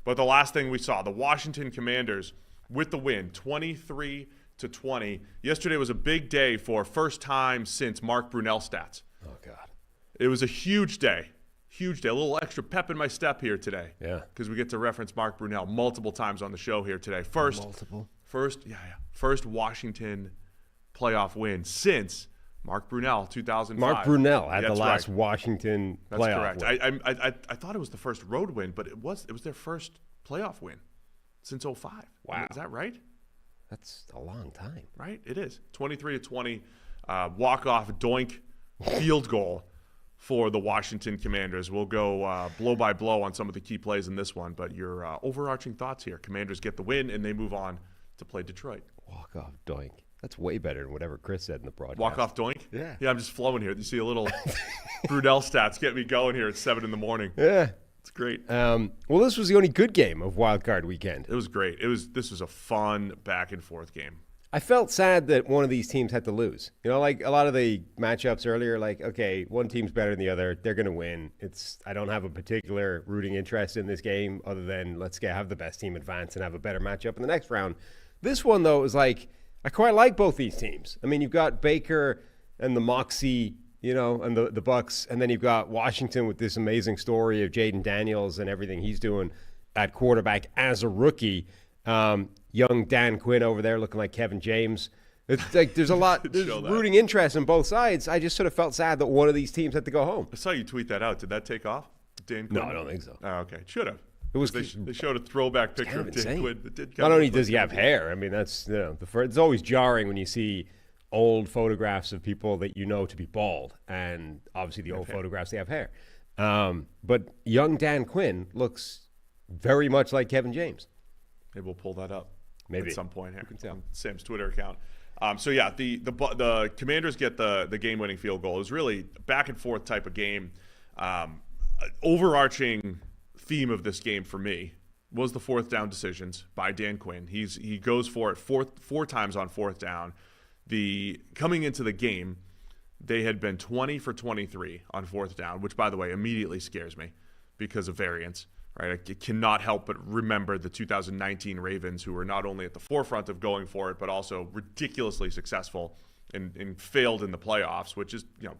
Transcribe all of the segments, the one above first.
But the last thing we saw, the Washington Commanders with the win, 23-20. Yesterday was a big day for first time since Mark Brunell stats. Oh, God. It was a huge day. Huge day. A little extra pep in my step here today. Yeah. Because we get to reference Mark Brunell multiple times on the show here today. First Washington playoff win since Mark Brunell, 2005. Mark Brunell had the last right. Washington That's playoff correct. win. I thought it was the first road win, but it was their first playoff win since 05. Wow. Is that right? That's a long time. Right? It is. 23-20, walk-off doink field goal for the Washington Commanders. We'll go blow by blow on some of the key plays in this one, but your overarching thoughts here. Commanders get the win, and they move on to play Detroit. Walk-off doink. That's way better than whatever Chris said in the broadcast. Walk-off doink? Yeah. Yeah, I'm just flowing here. You see a little Brunell stats get me going here at 7 in the morning. Yeah. It's great. Well, this was the only good game of Wild Card Weekend. It was great. This was a fun back-and-forth game. I felt sad that one of these teams had to lose. You know, like a lot of the matchups earlier, like, okay, one team's better than the other. They're going to win. I don't have a particular rooting interest in this game other than let's have the best team advance and have a better matchup in the next round. This one, though, is like, I quite like both these teams. I mean, you've got Baker and the Moxie, you know, and the Bucs, and then you've got Washington with this amazing story of Jayden Daniels and everything he's doing at quarterback as a rookie. Young Dan Quinn over there looking like Kevin James. It's like there's rooting interest on both sides. I just sort of felt sad that one of these teams had to go home. I saw you tweet that out. Did that take off, Dan Quinn? No, I don't think so. Oh, okay. It should have. It was. They showed a throwback picture of Dan Quinn. It did not only does he have hair, I mean, that's, you know, it's always jarring when you see old photographs of people that you know to be bald, and obviously the old photographs, they have hair. But young Dan Quinn looks very much like Kevin James. Maybe we'll pull that up maybe at some point here can tell. on Sam's Twitter account. So yeah, the Commanders get the game-winning field goal. It was really a back-and-forth type of game. Overarching theme of this game for me was the fourth down decisions by Dan Quinn. He goes for it four times on fourth down. Coming into the game, they had been 20 for 23 on fourth down, which, by the way, immediately scares me because of variance. Right, I cannot help but remember the 2019 Ravens, who were not only at the forefront of going for it, but also ridiculously successful and failed in the playoffs, which is, you know,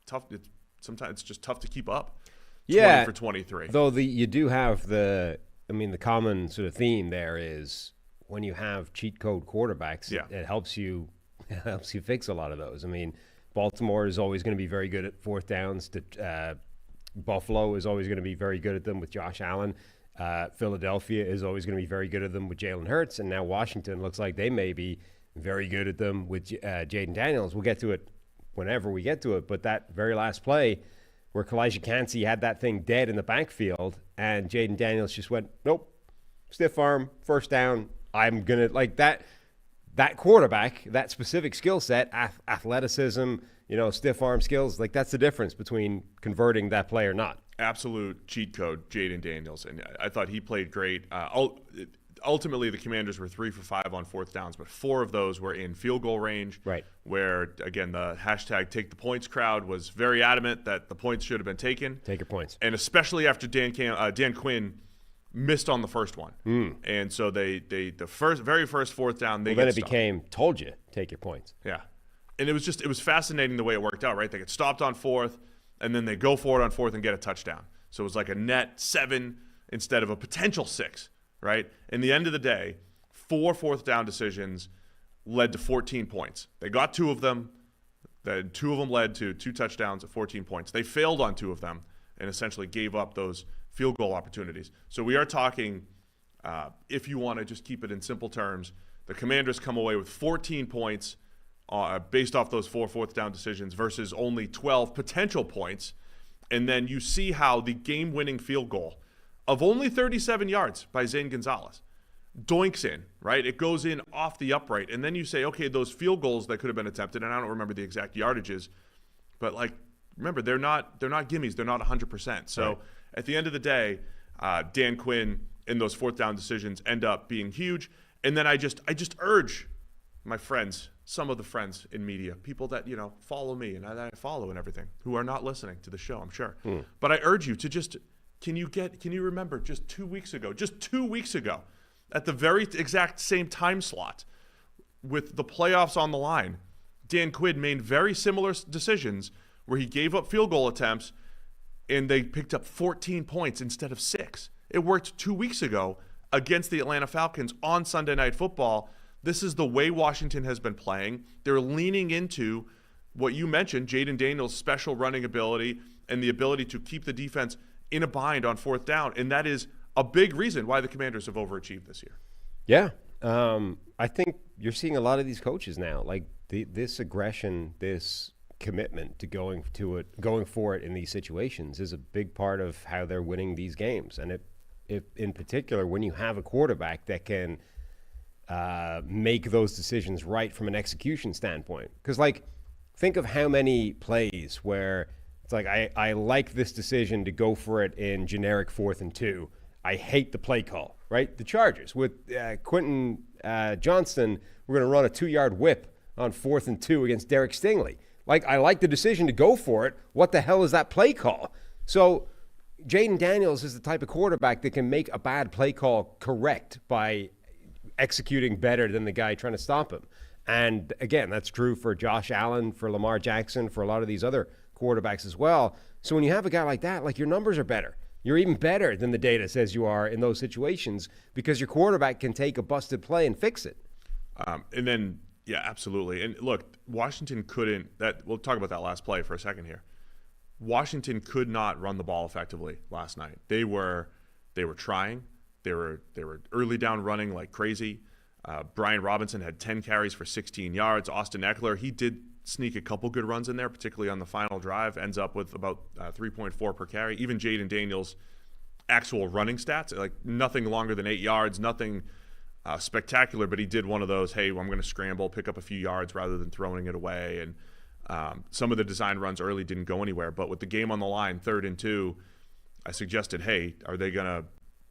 tough. Sometimes it's just tough to keep up. 20 for 23. Though you do have the common sort of theme there is when you have cheat code quarterbacks, it helps you fix a lot of those. I mean, Baltimore is always going to be very good at fourth downs. Buffalo is always going to be very good at them with Josh Allen. Philadelphia is always going to be very good at them with Jalen Hurts. And now Washington looks like they may be very good at them with Jayden Daniels. We'll get to it whenever we get to it. But that very last play where Kalijah Kancey had that thing dead in the backfield and Jayden Daniels just went, nope, stiff arm, first down. I'm going to, like, that quarterback, that specific skill set, athleticism, you know, stiff arm skills, like that's the difference between converting that play or not. Absolute cheat code, Jaden Daniels. And I thought he played great. Ultimately, the Commanders were 3 for 5 on fourth downs, but 4 of those were in field goal range. Right. Where, again, the hashtag Take the Points crowd was very adamant that the points should have been taken. Take your points. And especially after Dan Quinn missed on the first one. And so the very first fourth down, then it became, told you, take your points. Yeah. And it was fascinating the way it worked out, right? They get stopped on fourth, and then they go for it on fourth and get a touchdown. So it was like a net 7 instead of a potential 6, right? In the end of the day, 4 fourth down decisions led to 14 points. They got 2 of them. Then 2 of them led to 2 touchdowns at 14 points. They failed on 2 of them and essentially gave up those field goal opportunities. So we are talking, if you want to just keep it in simple terms, the Commanders come away with 14 points based off those 4 fourth down decisions versus only 12 potential points. And then you see how the game-winning field goal of only 37 yards by Zane Gonzalez doinks in, right? It goes in off the upright. And then you say, okay, those field goals that could have been attempted, and I don't remember the exact yardages, but, like, remember, they're not gimmies. They're not 100%. So right. At the end of the day, Dan Quinn and those fourth down decisions end up being huge. And then I just urge my friends, some of the friends in media, people that, you know, follow me and that I follow and everything, who are not listening to the show, I'm sure. But I urge you to just Can you remember just 2 weeks ago, at the very exact same time slot, with the playoffs on the line, Dan Quinn made very similar decisions where he gave up field goal attempts and they picked up 14 points instead of 6. It worked 2 weeks ago against the Atlanta Falcons on Sunday Night Football. This is the way Washington has been playing. They're leaning into what you mentioned, Jaden Daniels' special running ability and the ability to keep the defense in a bind on fourth down. And that is a big reason why the Commanders have overachieved this year. Yeah. I think you're seeing a lot of these coaches now, like this aggression, this commitment to going for it in these situations is a big part of how they're winning these games. And if in particular, when you have a quarterback that can make those decisions right from an execution standpoint. Because, like, think of how many plays where it's like, I like this decision to go for it in generic 4th and 2. I hate the play call, right? The Chargers with Quentin Johnston, we're going to run a 2-yard whip on 4th and 2 against Derek Stingley. Like, I like the decision to go for it. What the hell is that play call? So Jaden Daniels is the type of quarterback that can make a bad play call correct by executing better than the guy trying to stop him. And again, that's true for Josh Allen, for Lamar Jackson, for a lot of these other quarterbacks as well. So when you have a guy like that, like, your numbers are better. You're even better than the data says you are in those situations because your quarterback can take a busted play and fix it. And then, yeah, absolutely. And look, Washington couldn't. We'll talk about that last play for a second here. Washington could not run the ball effectively last night. They were trying. They were early down running like crazy. Brian Robinson had 10 carries for 16 yards. Austin Eckler, he did sneak a couple good runs in there, particularly on the final drive, ends up with about 3.4 per carry. Even Jayden Daniels' actual running stats, like nothing longer than 8 yards, nothing spectacular, but he did one of those, hey, I'm going to scramble, pick up a few yards rather than throwing it away. And some of the design runs early didn't go anywhere. But with the game on the line, 3rd and 2, I suggested, hey, are they going to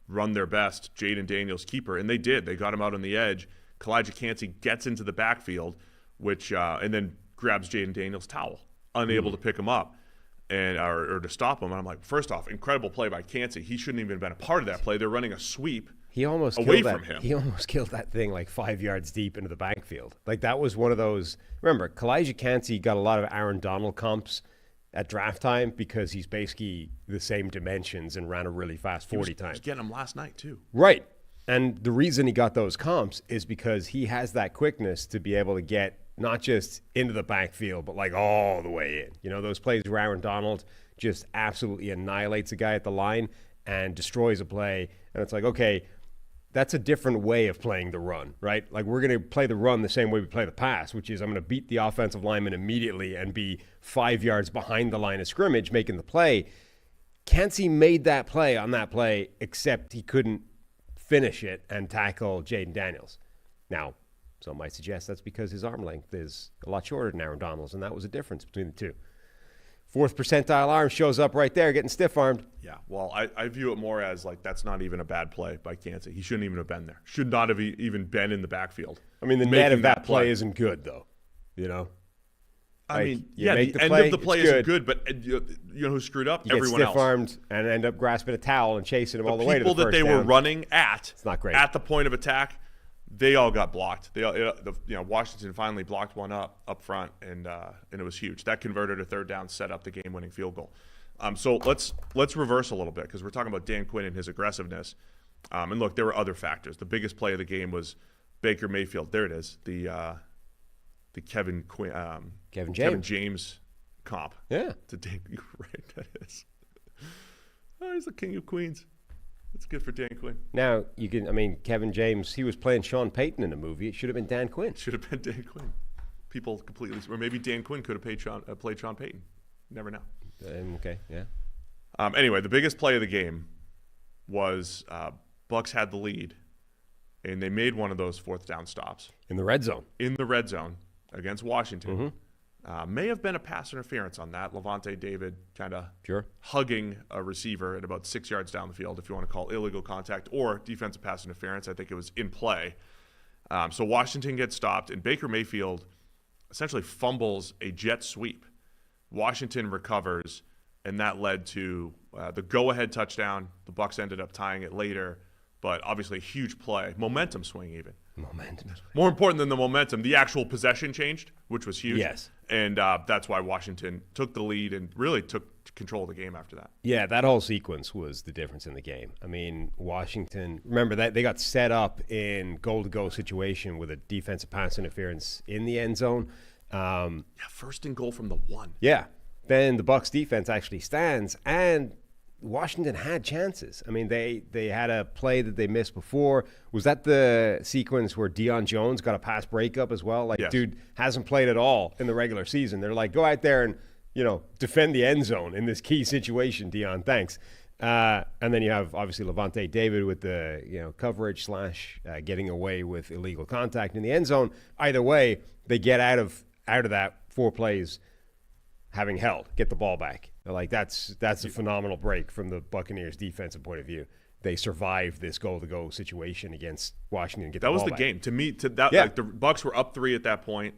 run their best Jaden Daniels keeper? And they did. They got him out on the edge. Kalijah Cansey gets into the backfield, and then grabs Jaden Daniels' towel, unable to pick him up or to stop him. And I'm like, first off, incredible play by Cansey. He shouldn't even have been a part of that play. They're running a sweep away from him. He almost killed that thing like 5 yards deep into the backfield. Like, that was one of those. Remember, Kalijah Cansey got a lot of Aaron Donald comps at draft time because he's basically the same dimensions and ran a really fast 40 times. He was getting him last night too. Right. And the reason he got those comps is because he has that quickness to be able to get not just into the backfield, but like all the way in. You know, those plays where Aaron Donald just absolutely annihilates a guy at the line and destroys a play. And it's like, okay, that's a different way of playing the run, right? Like, we're going to play the run the same way we play the pass, which is I'm going to beat the offensive lineman immediately and be 5 yards behind the line of scrimmage making the play. Cansey made that play on that play, except he couldn't finish it and tackle Jaden Daniels. Now, some might suggest that's because his arm length is a lot shorter than Aaron Donald's, and that was a difference between the two. 4th percentile arm shows up right there, getting stiff-armed. Yeah, well, I view it more as like that's not even a bad play by Cansey. He shouldn't even have been there. Should not have even been in the backfield. I mean, the net of that play isn't good, though. You know? I mean, yeah, the end of the play isn't good, but you know who screwed up? Everyone else. You get stiff-armed and end up grasping a towel and chasing him all the way to the first down. The people that they were running it's not great. At the point of attack, they all got blocked. Washington finally blocked one up front, and it was huge. That converted a 3rd down, set up the game-winning field goal. So let's reverse a little bit because we're talking about Dan Quinn and his aggressiveness. And look, there were other factors. The biggest play of the game was Baker Mayfield. There it is. The Kevin James comp. Yeah. To Dan, right? That is. Oh, he's the king of Queens. That's good for Dan Quinn. Now, Kevin James, he was playing Sean Payton in a movie. It should have been Dan Quinn. Should have been Dan Quinn. People completely, or maybe Dan Quinn could have played Sean Payton. Never know. Okay, yeah. Anyway, the biggest play of the game was Bucs had the lead, and they made one of those 4th down stops. In the red zone. In the red zone against Washington. May have been a pass interference on that. Levante David kind of hugging a receiver at about 6 yards down the field, if you want to call illegal contact or defensive pass interference. I think it was in play. So Washington gets stopped, and Baker Mayfield essentially fumbles a jet sweep. Washington recovers, and that led to the go-ahead touchdown. The Bucs ended up tying it later, but obviously a huge play, momentum swing even. Momentum. More important than the momentum, the actual possession changed, which was huge. Yes. And that's why Washington took the lead and really took control of the game after that. Yeah, that whole sequence was the difference in the game. I mean, Washington, remember that they got set up in goal-to-go situation with a defensive pass interference in the end zone. First and goal from the 1. Yeah. Then the Bucs defense actually stands, and Washington had chances. I mean, they had a play that they missed before. Was that the sequence where Deion Jones got a pass breakup as well? Like, yes. Dude hasn't played at all in the regular season. They're like, go out there and, defend the end zone in this key situation, Deion. Thanks. And then you have, obviously, Lavonte David with the, coverage / getting away with illegal contact in the end zone. Either way, they get out of that 4 plays having held, get the ball back. Like, that's a phenomenal break from the Buccaneers' defensive point of view. They survived this goal-to-go situation against Washington. That was the game. To me, like, the Bucs were up 3 at that point,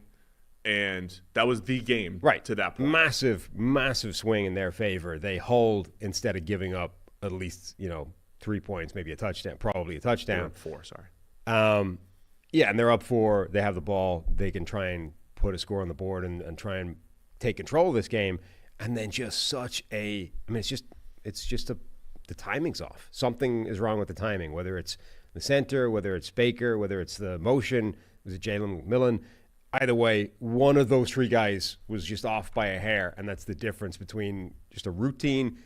and that was the game to that point. Massive, massive swing in their favor. They hold instead of giving up at least 3 points, maybe a touchdown, probably a touchdown. 4, sorry. And they're up 4. They have the ball. They can try and put a score on the board and try and take control of this game. And then just the timing's off. Something is wrong with the timing, whether it's the center, whether it's Baker, whether it's the motion. Was it Jalen McMillan? Either way, one of those 3 guys was just off by a hair, and that's the difference between just a routine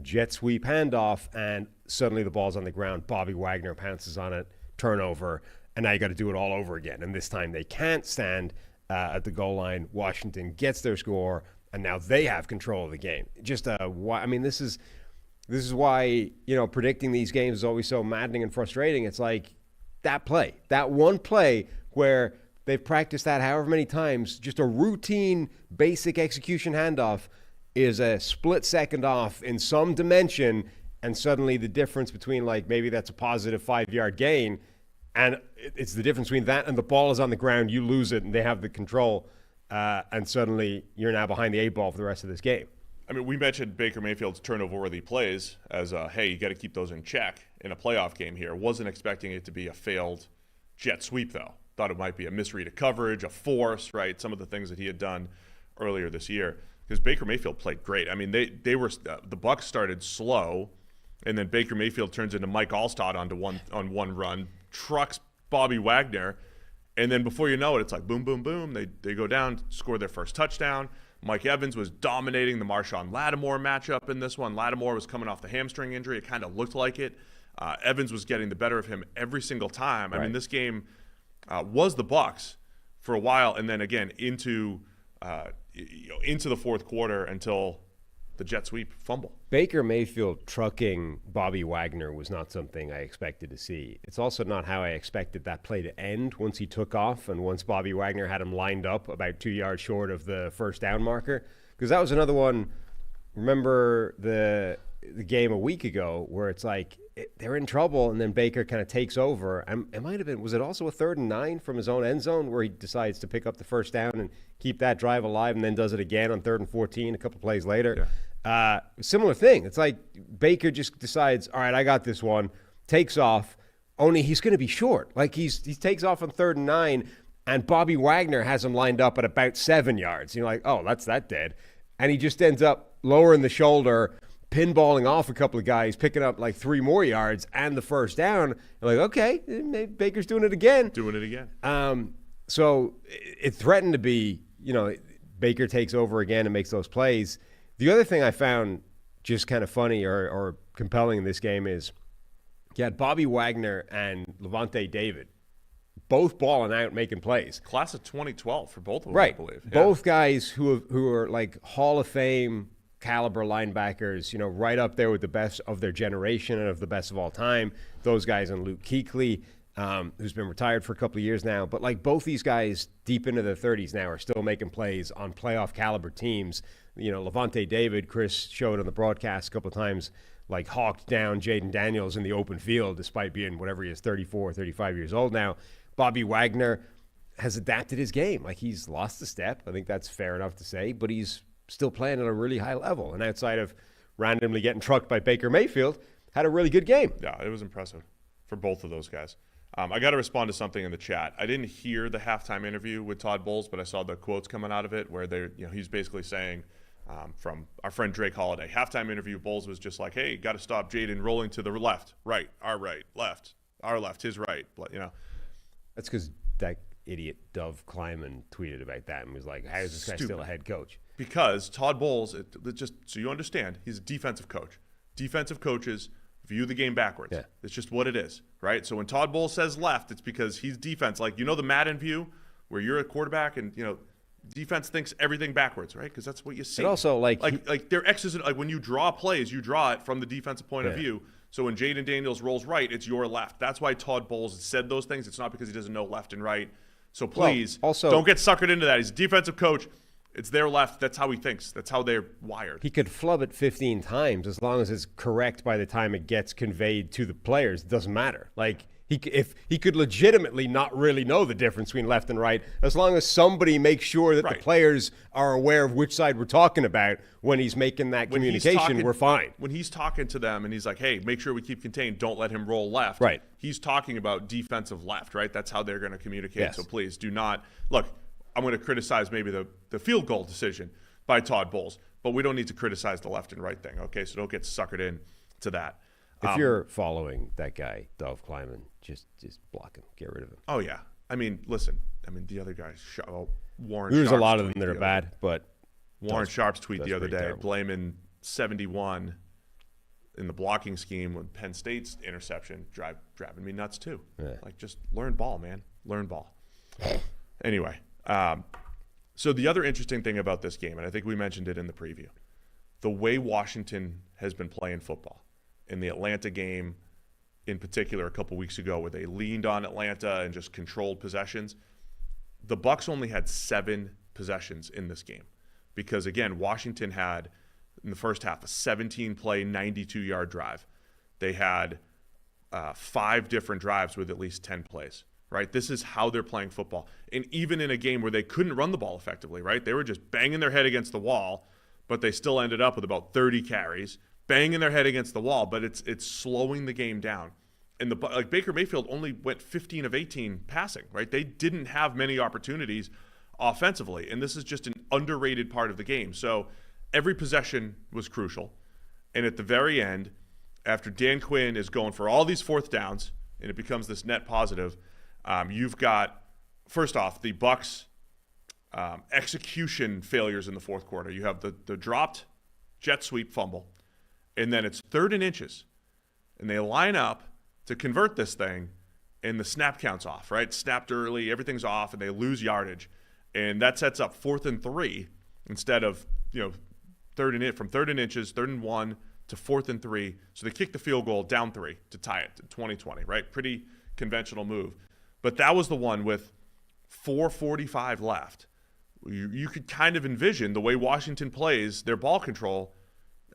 jet sweep handoff and suddenly the ball's on the ground. Bobby Wagner pounces on it, turnover, and now you got to do it all over again. And this time they can't stand at the goal line. Washington gets their score, and now they have control of the game. This is why, predicting these games is always so maddening and frustrating. It's like that one play where they've practiced that however many times, just a routine, basic execution handoff is a split second off in some dimension, and suddenly the difference between, like, maybe that's a positive 5-yard gain, and it's the difference between that and the ball is on the ground, you lose it, and they have the control. And suddenly you're now behind the 8 ball for the rest of this game. I mean, we mentioned Baker Mayfield's turnover-worthy plays as, hey, you got to keep those in check in a playoff game here. Wasn't expecting it to be a failed jet sweep, though. Thought it might be a misread of coverage, a force, right? Some of the things that he had done earlier this year. Because Baker Mayfield played great. I mean, they were the Bucs started slow, and then Baker Mayfield turns into Mike Allstott on one run, trucks Bobby Wagner. And then before you know it, it's like boom, boom, boom. They go down, score their first touchdown. Mike Evans was dominating the Marshawn Latimore matchup in this one. Latimore was coming off the hamstring injury. It kind of looked like it. Evans was getting the better of him every single time. I mean, this game was the Bucs for a while, and then again into the fourth quarter until the jet sweep fumble. Baker Mayfield trucking Bobby Wagner was not something I expected to see. It's also not how I expected that play to end once he took off and once Bobby Wagner had him lined up about 2 yards short of the first down marker. Because that was another one. Remember the game a week ago where it's like they're in trouble and then Baker kind of takes over. It might have been, was it also a 3rd and 9 from his own end zone where he decides to pick up the first down and keep that drive alive and then does it again on 3rd and 14 a couple plays later? Yeah. Similar thing. It's like Baker just decides, all right, I got this one, takes off, only he's going to be short. Like he takes off on 3rd and 9 and Bobby Wagner has him lined up at about 7 yards. You're like, oh, that's that dead. And he just ends up lowering the shoulder, pinballing off a couple of guys, picking up like 3 more yards and the first down. You're like, okay, maybe Baker's doing it again. So it threatened to be, Baker takes over again and makes those plays. The other thing I found just kind of funny or compelling in this game is you had Bobby Wagner and Lavonte David both balling out, making plays. Class of 2012 for both of them, right. I believe. Yeah. Both guys who are like Hall of Fame caliber linebackers, right up there with the best of their generation and of the best of all time. Those guys and Luke Kuechly, who's been retired for a couple of years now. But like both these guys deep into their 30s now are still making plays on playoff caliber teams. Lavonte David, Chris showed on the broadcast a couple of times, like hawked down Jayden Daniels in the open field despite being whatever he is, 34, 35 years old now. Bobby Wagner has adapted his game. Like he's lost a step. I think that's fair enough to say, but he's still playing at a really high level. And outside of randomly getting trucked by Baker Mayfield, had a really good game. Yeah, it was impressive for both of those guys. I got to respond to something in the chat. I didn't hear the halftime interview with Todd Bowles, but I saw the quotes coming out of it where he's basically saying, from our friend Drake Holiday, halftime interview, Bowles was just like, "Hey, got to stop Jayden rolling to the left, right, our right, left, our left, his right." That's because that idiot Dove Kleiman tweeted about that and was like, "How is this guy still a head coach?" Because Todd Bowles, just so you understand, he's a defensive coach. Defensive coaches view the game backwards. Yeah. It's just what it is, right? So when Todd Bowles says left, it's because he's defense. Like, the Madden view where you're a quarterback and, defense thinks everything backwards, right? Because that's what you see. And also, like their X's and, like, when you draw plays, you draw it from the defensive point of view. So when Jayden Daniels rolls right, it's your left. That's why Todd Bowles said those things. It's not because he doesn't know left and right. So please, don't get suckered into that. He's a defensive coach. It's their left. That's how he thinks. That's how they're wired. He could flub it 15 times as long as it's correct by the time it gets conveyed to the players. It doesn't matter. Like, if he could legitimately not really know the difference between left and right, as long as somebody makes sure that the players are aware of which side we're talking about when he's making that communication, we're fine. When he's talking to them and he's like, "Hey, make sure we keep contained. Don't let him roll left." Right. He's talking about defensive left, right? That's how they're going to communicate. Yes. So please do not look. I'm going to criticize maybe the field goal decision by Todd Bowles, but we don't need to criticize the left and right thing, okay? So don't get suckered in to that. If you're following that guy, Dove Kleiman, just block him. Get rid of him. Oh, yeah. I mean, listen. The other guys, Warren There's Sharp's a lot of them that are bad, but Warren Sharp's tweet the other day terrible. Blaming 71 in the blocking scheme with Penn State's interception driving me nuts too. Yeah. Like, just learn ball, man. Learn ball. Anyway. So the other interesting thing about this game, and I think we mentioned it in the preview, the way Washington has been playing football. In the Atlanta game in particular a couple weeks ago where they leaned on Atlanta and just controlled possessions, the Bucs only had 7 possessions in this game because, again, Washington had, in the first half, a 17-play, 92-yard drive. They had 5 different drives with at least 10 plays. Right? This is how they're playing football. And even in a game where they couldn't run the ball effectively, right? They were just banging their head against the wall, but they still ended up with about 30 carries, banging their head against the wall, but it's slowing the game down. And Baker Mayfield only went 15 of 18 passing, right? They didn't have many opportunities offensively, and this is just an underrated part of the game. So every possession was crucial. And at the very end, after Dan Quinn is going for all these fourth downs, and it becomes this net positive, you've got, first off, the Bucs execution failures in the fourth quarter. You have the dropped jet sweep fumble, and then it's 3rd and inches, and they line up to convert this thing, and the snap count's off, right? Snapped early, everything's off, and they lose yardage, and that sets up 4th and 3 instead of from 3rd and inches, 3rd and 1 to 4th and 3. So they kick the field goal down 3 to tie it to 2020, right? Pretty conventional move. But that was the one with 4:45 left. You could kind of envision the way Washington plays their ball control.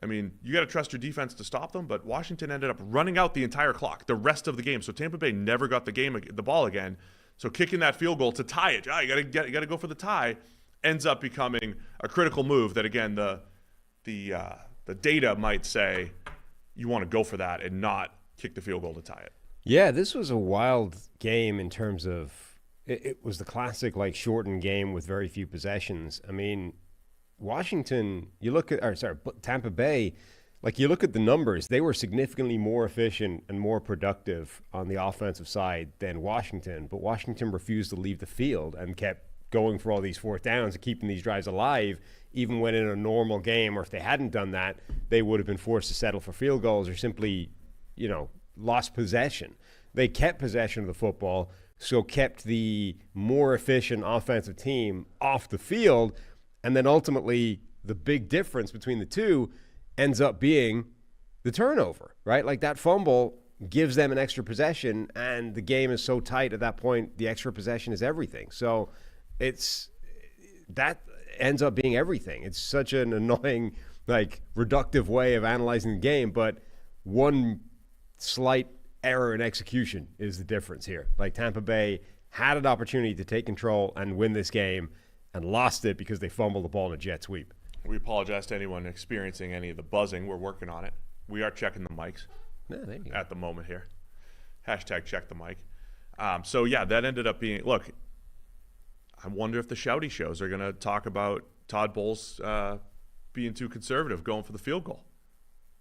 I mean, you got to trust your defense to stop them, but Washington ended up running out the entire clock, the rest of the game. So Tampa Bay never got the ball again. So kicking that field goal to tie it, you got to go for the tie, ends up becoming a critical move that, again, the data might say you want to go for that and not kick the field goal to tie it. Yeah, this was a wild game in terms of it was the classic shortened game with very few possessions. I mean, Washington, Tampa Bay, you look at the numbers, they were significantly more efficient and more productive on the offensive side than Washington, but Washington refused to leave the field and kept going for all these fourth downs and keeping these drives alive, even when in a normal game, or if they hadn't done that, they would have been forced to settle for field goals or simply, lost possession. They kept possession of the football, so kept the more efficient offensive team off the field, and then ultimately the big difference between the two ends up being the turnover, right? That fumble gives them an extra possession, and the game is so tight at that point, the extra possession is everything. So that ends up being everything. It's such an annoying, reductive way of analyzing the game, but one slight error in execution is the difference here. Tampa Bay had an opportunity to take control and win this game and lost it because they fumbled the ball in a jet sweep. We apologize to anyone experiencing any of the buzzing. We're working on it. We are checking the mics at the moment here. Hashtag check the mic. So, yeah, that ended up being – look, I wonder if the shouty shows are going to talk about Todd Bowles being too conservative, going for the field goal.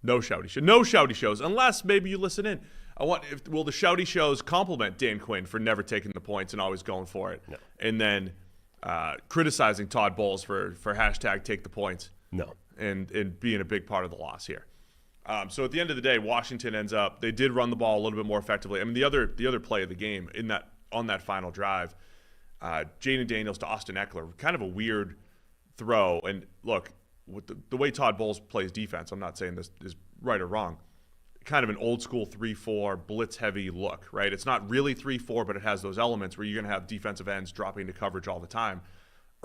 No shouty shows, unless maybe you listen in. Will the shouty shows compliment Dan Quinn for never taking the points and always going for it? No. And then criticizing Todd Bowles for hashtag take the points? No. And being a big part of the loss here. So at the end of the day, Washington ends up, they did run the ball a little bit more effectively. I mean, the other play of the game on that final drive, Jaden Daniels to Austin Eckler, kind of a weird throw. And look, with the way Todd Bowles plays defense, I'm not saying this is right or wrong, kind of an old school 3-4 blitz heavy look, right? It's not really 3-4, but it has those elements where you're going to have defensive ends dropping into coverage all the time.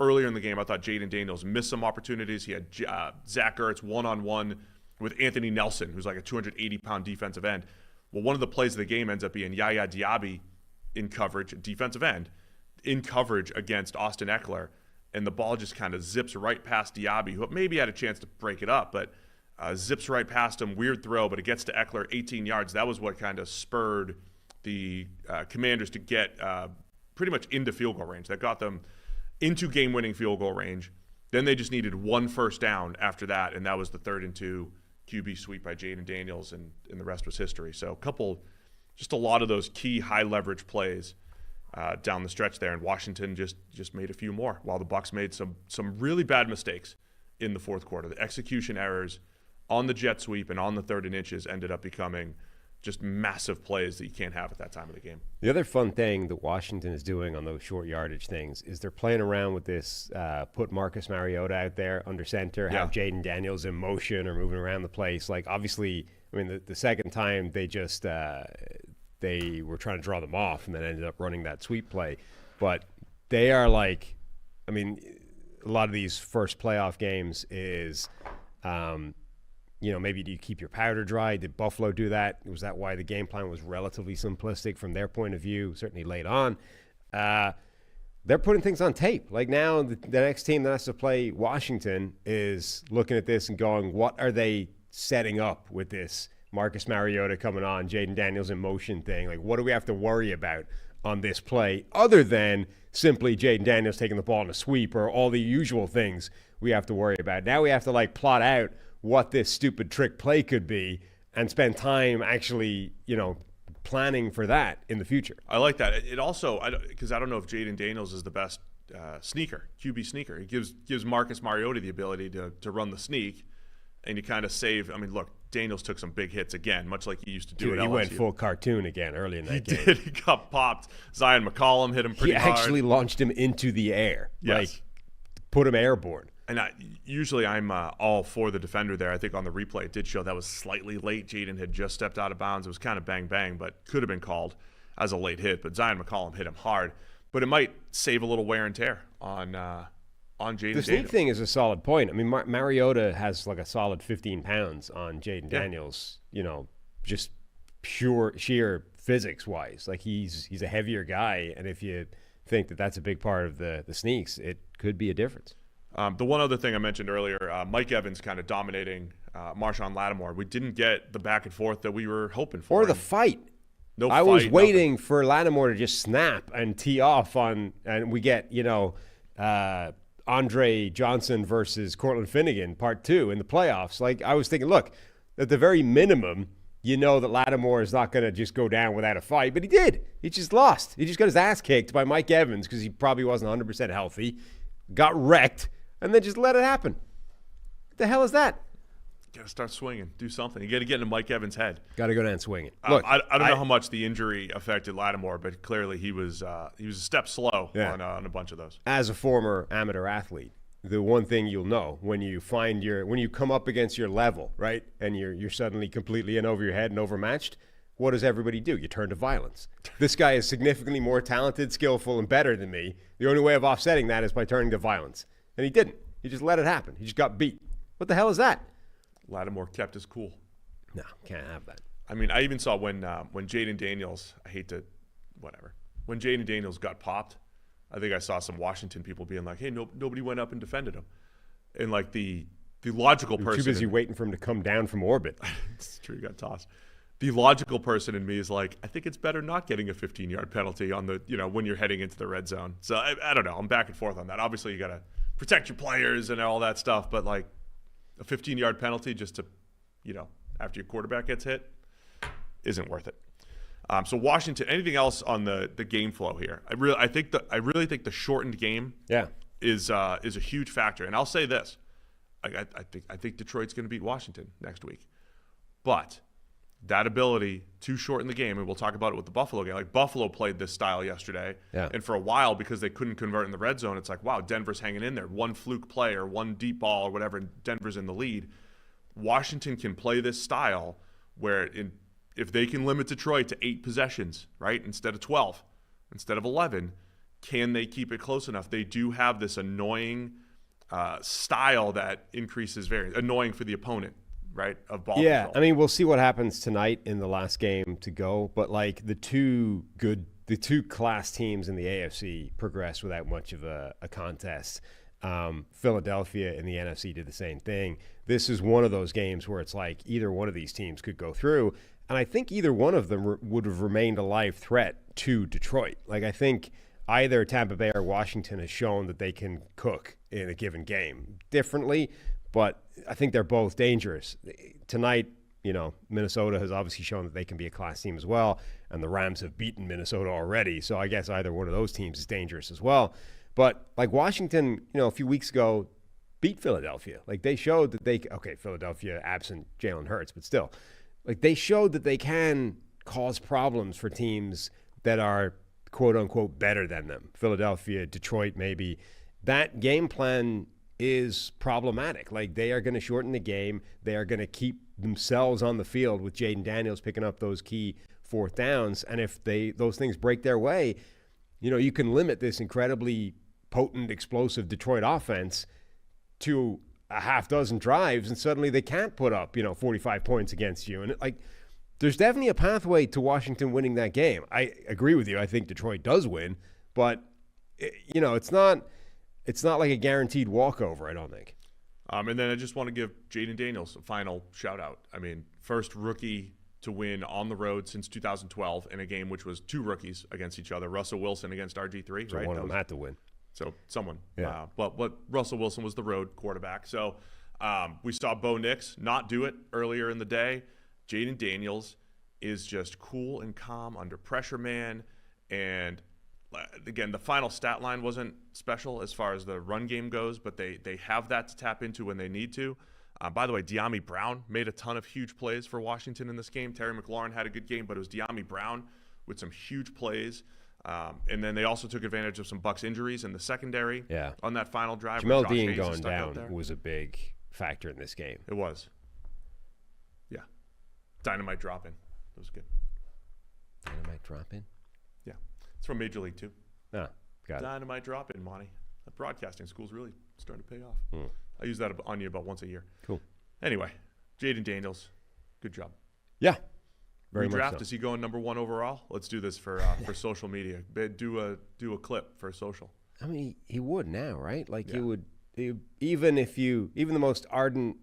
Earlier in the game, I thought Jayden Daniels missed some opportunities. He had Zach Ertz one-on-one with Anthony Nelson, who's like a 280-pound defensive end. Well, one of the plays of the game ends up being Yaya Diaby in coverage, defensive end, in coverage against Austin Eckler, and the ball just kind of zips right past Diaby, who maybe had a chance to break it up, but zips right past him. Weird throw, but it gets to Eckler, 18 yards. That was what kind of spurred the Commanders to get pretty much into field goal range. That got them into game-winning field goal range. Then they just needed one first down after that, and that was the 3rd and 2 QB sweep by Jayden Daniels, and the rest was history. So just a lot of those key high-leverage plays down the stretch there, and Washington just made a few more, while the Bucs made some really bad mistakes in the fourth quarter. The execution errors on the jet sweep and on the 3rd and inches ended up becoming just massive plays that you can't have at that time of the game. The other fun thing that Washington is doing on those short yardage things is they're playing around with this, put Marcus Mariota out there under center, have Jayden Daniels in motion or moving around the place. Like, obviously, I mean, the second time they just they were trying to draw them off and then ended up running that sweep play. But they are like, I mean, a lot of these first playoff games is maybe do you keep your powder dry? Did Buffalo do that? Was that why the game plan was relatively simplistic from their point of view, certainly late on? They're putting things on tape. Like now, the next team that has to play Washington is looking at this and going, what are they setting up with this Marcus Mariota coming on, Jayden Daniels in motion thing? Like, what do we have to worry about on this play other than simply Jayden Daniels taking the ball in a sweep or all the usual things we have to worry about? Now we have to, plot out what this stupid trick play could be and spend time actually, planning for that in the future. I like that. It also, because I don't know if Jayden Daniels is the best QB sneaker. He gives Marcus Mariota the ability to run the sneak, and you kind of save. I mean, look, Daniels took some big hits again, much like he used to do at LSU. He went full cartoon again early in that game. He did. He got popped. Zion McCollum hit him pretty hard. He actually launched him into the air. Yes. Put him airborne. And usually I'm all for the defender there. I think on the replay it did show that was slightly late. Jayden had just stepped out of bounds. It was kind of bang, but could have been called as a late hit. But Zion McCollum hit him hard. But it might save a little wear and tear on Jayden Daniels. The sneak thing is a solid point. I mean, Mariota has like a solid 15 pounds on Jayden Daniels, just sheer physics-wise. Like he's a heavier guy, and if you think that that's a big part of the sneaks, it could be a difference. The one other thing I mentioned earlier, Mike Evans kind of dominating Marshawn Latimore. We didn't get the back and forth that we were hoping for. Or the fight. I was waiting for Latimore to just snap and tee off and we get, Andre Johnson versus Cortland Finnegan, part 2 in the playoffs. Like, I was thinking, look, at the very minimum, that Latimore is not going to just go down without a fight. But he did. He just lost. He just got his ass kicked by Mike Evans because he probably wasn't 100% healthy, got wrecked, and then just let it happen. What the hell is that? Got to start swinging. Do something. You got to get into Mike Evans' head. Got to go down swinging. Look, I don't know how much the injury affected Latimore, but clearly he was a step slow on a bunch of those. As a former amateur athlete, the one thing you'll know when you come up against your level, right, and you're suddenly completely in over your head and overmatched, what does everybody do? You turn to violence. This guy is significantly more talented, skillful, and better than me. The only way of offsetting that is by turning to violence. And he didn't. He just let it happen. He just got beat. What the hell is that? Latimore kept his cool. No, can't have that. I mean, I even saw when Jayden Daniels, when Jayden Daniels got popped, I think I saw some Washington people being like, hey, nobody went up and defended him. And like the logical person. Too busy waiting for him to come down from orbit. It's true, he got tossed. The logical person in me is like, I think it's better not getting a 15-yard penalty on the, when you're heading into the red zone. So I don't know. I'm back and forth on that. Obviously, you got to protect your players and all that stuff, but like a 15-yard penalty just to, after your quarterback gets hit, isn't worth it. So Washington. Anything else on the game flow here? I really think the shortened game is a huge factor. And I'll say this: I think Detroit's going to beat Washington next week, but that ability to shorten the game, and we'll talk about it with the Buffalo game. Like Buffalo played this style yesterday, and for a while because they couldn't convert in the red zone, it's like, wow, Denver's hanging in there. One fluke play or one deep ball or whatever, and Denver's in the lead. Washington can play this style where if they can limit Detroit to 8 possessions, right, instead of 12, instead of 11, can they keep it close enough? They do have this annoying style that increases very annoying for the opponent. Right, of ball control. I mean, we'll see what happens tonight in the last game to go. But like the two class teams in the AFC progressed without much of a contest. Philadelphia in the NFC did the same thing. This is one of those games where it's like either one of these teams could go through, and I think either one of them would have remained a live threat to Detroit. Like I think either Tampa Bay or Washington has shown that they can cook in a given game differently. But I think they're both dangerous. Tonight, Minnesota has obviously shown that they can be a class team as well, and the Rams have beaten Minnesota already. So I guess either one of those teams is dangerous as well. But like Washington, a few weeks ago beat Philadelphia. Like they showed that Philadelphia absent Jalen Hurts, but still, like they showed that they can cause problems for teams that are quote unquote better than them. Philadelphia, Detroit, maybe. That game plan is problematic. Like they are going to shorten the game. They are going to keep themselves on the field with Jayden Daniels picking up those key fourth downs. And if those things break their way, you can limit this incredibly potent, explosive Detroit offense to a half dozen drives, and suddenly they can't put up, 45 points against you. And there's definitely a pathway to Washington winning that game. I agree with you. I think Detroit does win, but it's not like a guaranteed walkover, I don't think. And then I just want to give Jaden Daniels a final shout out. I mean, first rookie to win on the road since 2012 in a game which was 2 rookies against each other. Russell Wilson against RG3. So right? One of them had to win. So someone. Yeah. But Russell Wilson was the road quarterback. So we saw Bo Nix not do it earlier in the day. Jaden Daniels is just cool and calm under pressure, man. And again, the final stat line wasn't special as far as the run game goes, but they have that to tap into when they need to. By the way, Dami Brown made a ton of huge plays for Washington in this game. Terry McLaurin had a good game, but it was Dami Brown with some huge plays. And then they also took advantage of some Bucs injuries in the secondary on that final drive. Jamel Dean going down was a big factor in this game. It was. Yeah. Dynamite drop-in. That was good. Dynamite drop-in? Yeah. It's from Major League 2. Ah, got it. Dynamite drop-in, Monty. That broadcasting school's really starting to pay off. I use that on you about once a year. Cool. Anyway, Jayden Daniels, good job. Yeah. Very Redraft, much so. Is he going number 1 overall? Let's do this for social media. Do a clip for social. I mean, he would now, right? Like even the most ardent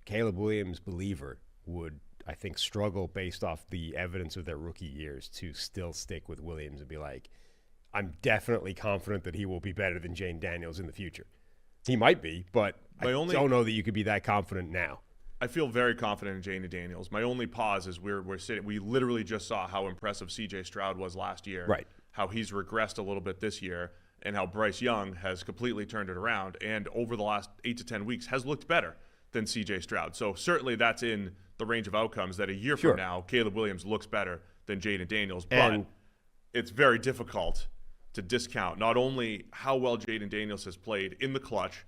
Caleb Williams believer would, I think, struggle based off the evidence of their rookie years to still stick with Williams and be like, I'm definitely confident that he will be better than Jayden Daniels in the future. He might be, but I don't know that you could be that confident now. I feel very confident in Jayden Daniels. My only pause is we're sitting. We literally just saw how impressive C.J. Stroud was last year. Right. How he's regressed a little bit this year, and how Bryce Young has completely turned it around, and over the last 8 to 10 weeks has looked better than C.J. Stroud. So certainly that's in the range of outcomes that a year from now, Caleb Williams looks better than Jayden Daniels. But it's very difficult to discount not only how well Jayden Daniels has played in the clutch,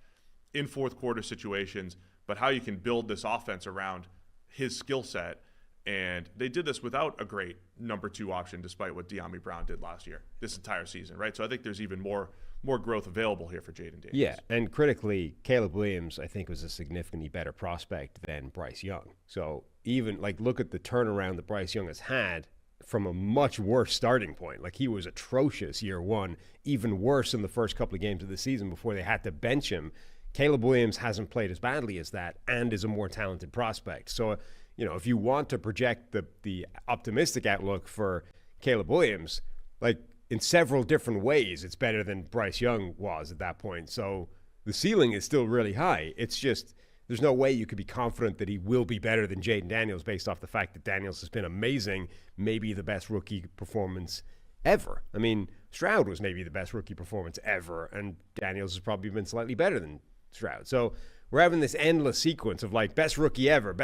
in fourth quarter situations, but how you can build this offense around his skill set. And they did this without a great number 2 option, despite what Dami Brown did last year, this entire season, right? So I think there's even more growth available here for Jayden Daniels. Yeah, and critically, Caleb Williams, I think, was a significantly better prospect than Bryce Young. So even, look at the turnaround that Bryce Young has had from a much worse starting point. Like, he was atrocious year 1, even worse in the first couple of games of the season before they had to bench him. Caleb Williams hasn't played as badly as that and is a more talented prospect. So, if you want to project the optimistic outlook for Caleb Williams, like in several different ways, it's better than Bryce Young was at that point. So the ceiling is still really high. It's just there's no way you could be confident that he will be better than Jayden Daniels based off the fact that Daniels has been amazing, maybe the best rookie performance ever. I mean, Stroud was maybe the best rookie performance ever, and Daniels has probably been slightly better than Stroud. So we're having this endless sequence of like best rookie ever.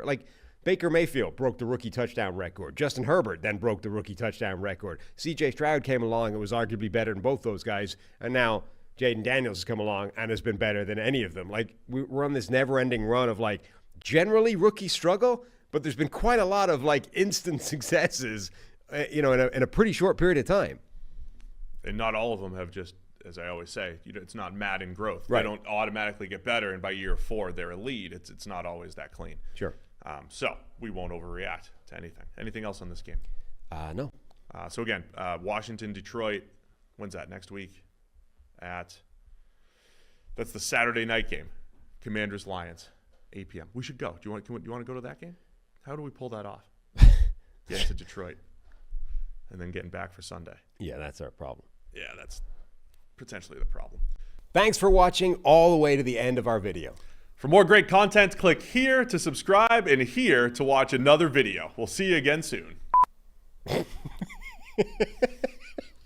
Like Baker Mayfield broke the rookie touchdown record. Justin Herbert then broke the rookie touchdown record. CJ Stroud came along and was arguably better than both those guys. And now Jaden Daniels has come along and has been better than any of them. Like we're on this never-ending run of like generally rookie struggle, but there's been quite a lot of like instant successes, in a pretty short period of time. And not all of them have just, as I always say, it's not Madden growth. Right. They don't automatically get better, and by year 4 they're elite. It's not always that clean. Sure. So we won't overreact to anything. Anything else on this game? No. So again, Washington, Detroit. When's that? Next week. That's the Saturday night game. Commanders, Lions, 8 p.m. We should go. Do you want to go to that game? How do we pull that off? Get to Detroit, and then getting back for Sunday. Yeah, that's our problem. Yeah, that's potentially the problem. Thanks for watching all the way to the end of our video. For more great content, click here to subscribe and here to watch another video. We'll see you again soon.